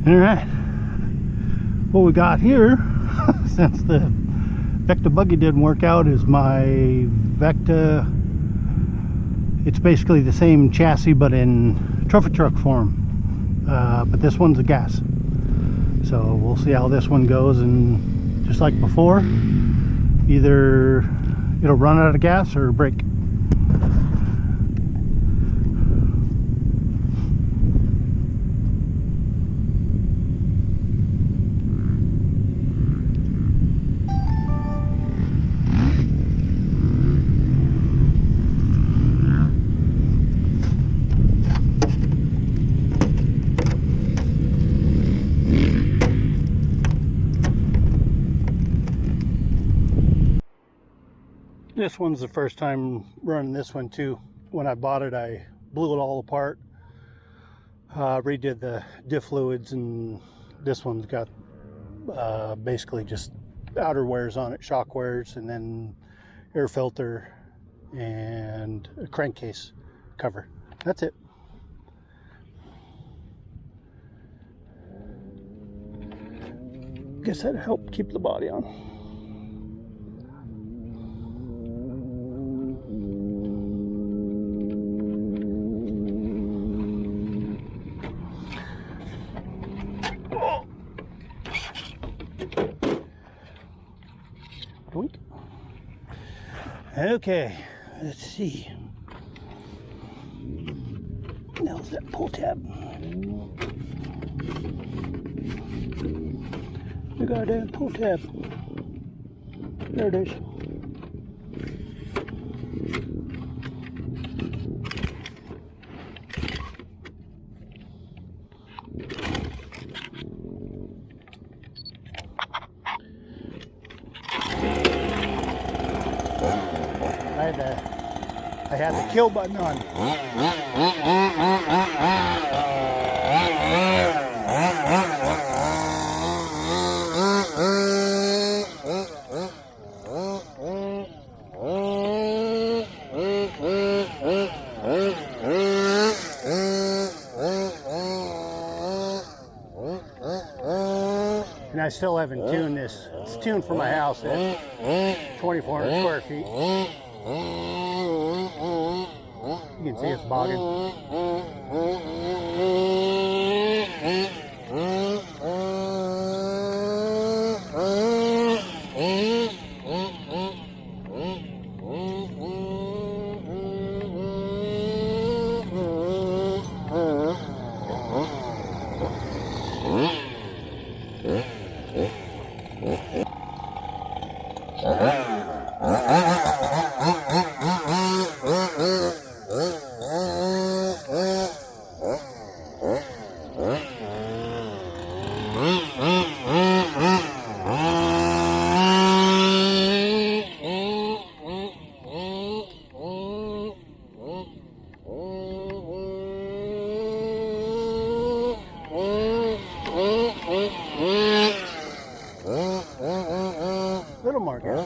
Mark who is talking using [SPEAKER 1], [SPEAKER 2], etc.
[SPEAKER 1] All right, what we got here, since the Vekta buggy didn't work out, is my Vekta. It's basically the same chassis but in trophy truck form, but this one's a gas. So we'll see how this one goes, and just like before, either it'll run out of gas or break. This one's the first time running this one too. When I bought it, I blew it all apart, redid the diff fluids, and this one's got basically just outer wears on it, shock wears, and then air filter and a crankcase cover. That's it. Guess that'd help keep the body on. Okay, let's see. Now's that pull tab. The goddamn pull tab. There it is. I had the kill button on. And I still haven't tuned this. It's tuned for my house at 2,400 square feet. You can see it's bogging. Little more gas.